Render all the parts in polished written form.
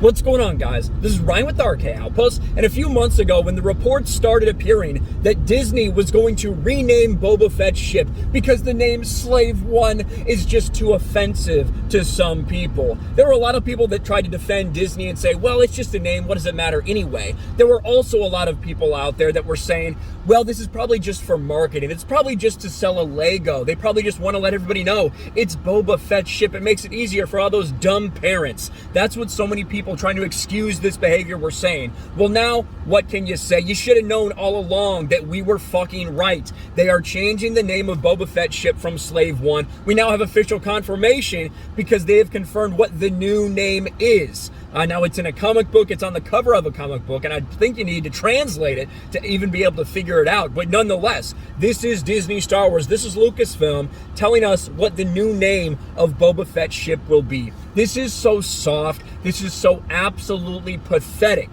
What's going on, guys? This is Ryan with the RK Outpost, and a few months ago when the reports started appearing that Disney was going to rename Boba Fett's ship because the name Slave One is just too offensive to some people. There were a lot of people that tried to defend Disney and say, well, it's just a name, what does it matter anyway? There were also a lot of people out there that were saying, well, this is probably just for marketing. It's probably just to sell a Lego. They probably just want to let everybody know it's Boba Fett's ship. It makes it easier for all those dumb parents. That's what so many people trying to excuse this behavior were saying. Well, now, what can you say? You should have known all along that we were fucking right. They are changing the name of Boba Fett's ship from Slave One. We now have official confirmation because they have confirmed what the new name is. Now, it's in a comic book. It's on the cover of a comic book, and I think you need to translate it to even be able to figure it out. But nonetheless, this is Disney Star Wars. This is Lucasfilm telling us what the new name of Boba Fett's ship will be. This is so soft. This is so absolutely pathetic.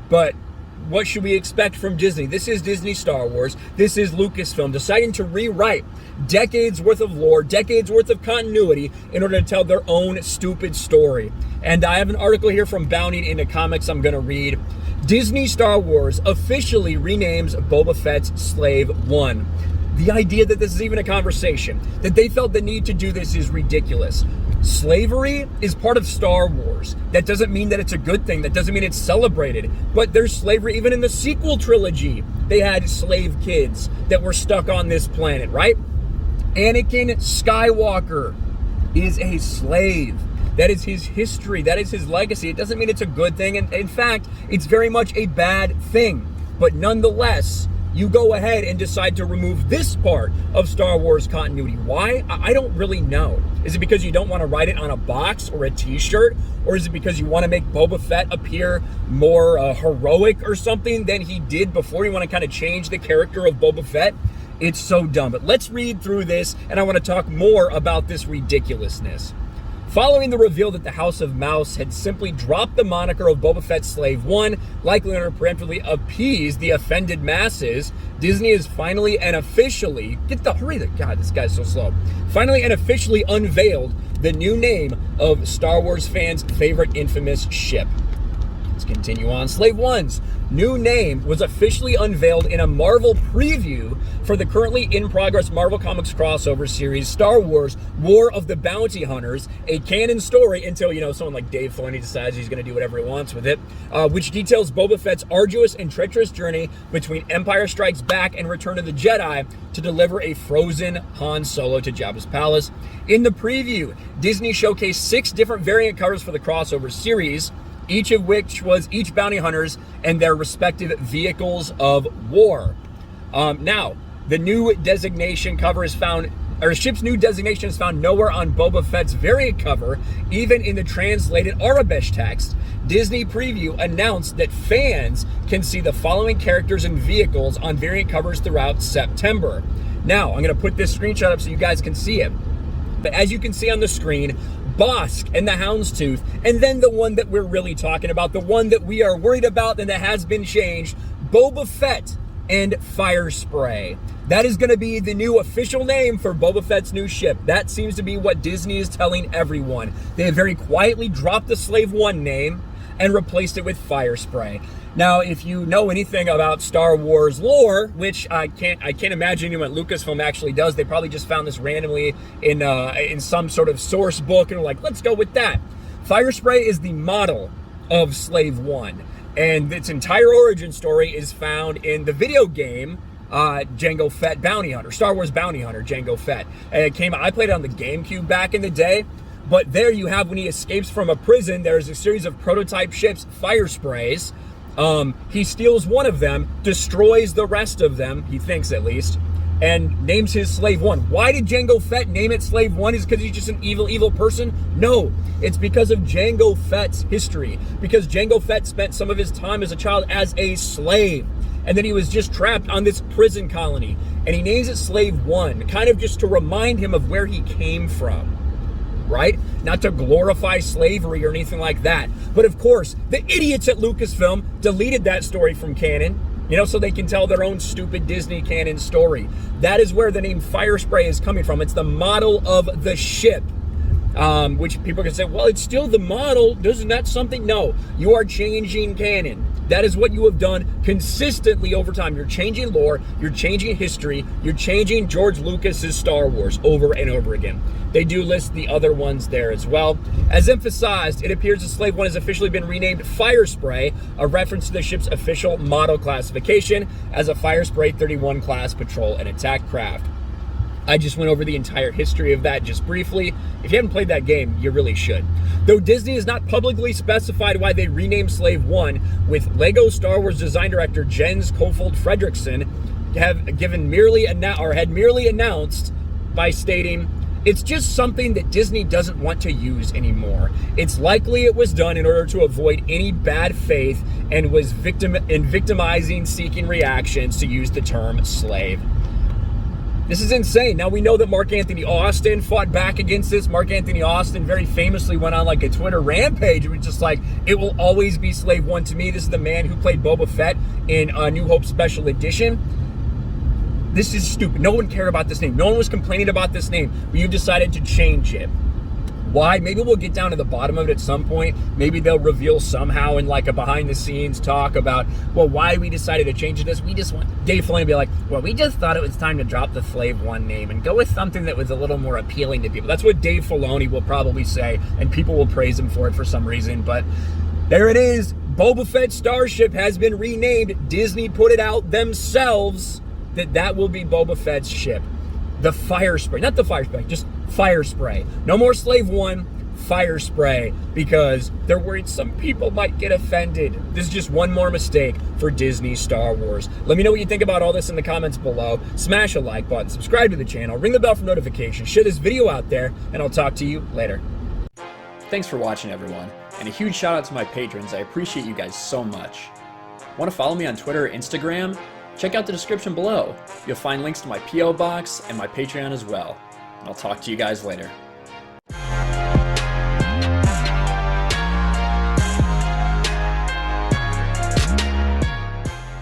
But what should we expect from Disney? This is Disney Star Wars. This is Lucasfilm deciding to rewrite decades worth of lore, decades worth of continuity in order to tell their own stupid story. And I have an article here from Bounding into Comics I'm going to read. Disney Star Wars officially renames Boba Fett's Slave One. The idea that this is even a conversation, that they felt the need to do this is ridiculous. Slavery is part of Star Wars. That doesn't mean that it's a good thing. That doesn't mean it's celebrated. But there's slavery even in the sequel trilogy. They had slave kids that were stuck on this planet, right? Anakin Skywalker is a slave. That is his history. That is his legacy. It doesn't mean it's a good thing. And in fact, it's very much a bad thing. But nonetheless, you go ahead and decide to remove this part of Star Wars continuity. Why? I don't really know. Is it because you don't want to write it on a box or a t-shirt? Or is it because you want to make Boba Fett appear more heroic or something than he did before? You want to kind of change the character of Boba Fett? It's so dumb. But let's read through this, and I want to talk more about this ridiculousness. Following the reveal that the House of Mouse had simply dropped the moniker of Boba Fett's Slave One, likely in order to preemptively appease the offended masses, Disney has finally and officially, God, this guy's so slow, finally and officially unveiled the new name of Star Wars fans' favorite infamous ship. Let's continue on. Slave One's new name was officially unveiled in a Marvel preview for the currently in progress Marvel Comics crossover series Star Wars War of the Bounty Hunters, a canon story until, someone like Dave Filoni decides he's going to do whatever he wants with it, which details Boba Fett's arduous and treacherous journey between Empire Strikes Back and Return of the Jedi to deliver a frozen Han Solo to Jabba's palace. In the preview, Disney showcased 6 different variant covers for the crossover series, each of which was each bounty hunters and their respective vehicles of war. Now, the new designation cover is found, or ship's new designation is found nowhere on Boba Fett's variant cover, even in the translated Arabic text. Disney Preview announced that fans can see the following characters and vehicles on variant covers throughout September. Now, I'm going to put this screenshot up so you guys can see it. But as you can see on the screen, Bosk and the Houndstooth, and then the one that we're really talking about, the one that we are worried about and that has been changed, Boba Fett and Firespray. That is going to be the new official name for Boba Fett's new ship. That seems to be what Disney is telling everyone. They have very quietly dropped the Slave One name and replaced it with Firespray. Now, if you know anything about Star Wars lore, which I can't imagine what Lucasfilm actually does, they probably just found this randomly in some sort of source book and were like, let's go with that. Firespray is the model of Slave One, and its entire origin story is found in the video game Jango Fett Bounty Hunter, Star Wars Bounty Hunter, Jango Fett. And I played it on the GameCube back in the day. But there you have, when he escapes from a prison, there's a series of prototype ships, Firesprays. He steals one of them, destroys the rest of them, he thinks at least, and names his Slave One. Why did Jango Fett name it Slave One? Is it because he's just an evil person? No, it's because of Jango Fett's history. Because Jango Fett spent some of his time as a child as a slave. And then he was just trapped on this prison colony. And he names it Slave One, kind of just to remind him of where he came from. Right? Not to glorify slavery or anything like that. But of course, the idiots at Lucasfilm deleted that story from canon, so they can tell their own stupid Disney canon story. That is where the name Firespray is coming from. It's the model of the ship. which people can say, well, it's still the model. Isn't that something? No, you are changing canon. That is what you have done consistently over time. You're changing lore, you're changing history, you're changing George Lucas's Star Wars over and over again. They do list the other ones there as well. As emphasized, it appears the Slave One has officially been renamed Fire Spray, a reference to the ship's official model classification as a Fire Spray 31 class patrol and attack craft. I just went over the entire history of that just briefly. If you haven't played that game, you really should. Though Disney has not publicly specified why they renamed Slave One, with Lego Star Wars design director Jens Kofold Fredrickson had merely announced by stating, "It's just something that Disney doesn't want to use anymore. It's likely it was done in order to avoid any bad faith and was victimizing seeking reactions to use the term slave." This is insane. Now we know that Mark Anthony Austin fought back against this. Mark Anthony Austin very famously went on like a Twitter rampage. It was just like, it will always be Slave One to me. This is the man who played Boba Fett in New Hope Special Edition. This is stupid. No one cared about this name. No one was complaining about this name, but you decided to change it. Why? Maybe we'll get down to the bottom of it at some point. Maybe they'll reveal somehow in like a behind the scenes talk about, well, why we decided to change this. We just want Dave Filoni to be like, well, we just thought it was time to drop the Slave One name and go with something that was a little more appealing to people. That's what Dave Filoni will probably say, and people will praise him for it for some reason. But there it is. Boba Fett Starship has been renamed. Disney put it out themselves that will be Boba Fett's ship. The Fire Spray, not the Fire Spray, just Fire Spray. No more Slave One, Fire Spray, because they're worried some people might get offended. This is just one more mistake for Disney Star Wars. Let me know what you think about all this in the comments below. Smash a like button, subscribe to the channel, ring the bell for notifications, share this video out there, and I'll talk to you later. Thanks for watching, everyone, and a huge shout out to my patrons. I appreciate you guys so much. Want to follow me on Twitter or Instagram? Check out the description below. You'll find links to my P.O. box and my Patreon as well. And I'll talk to you guys later.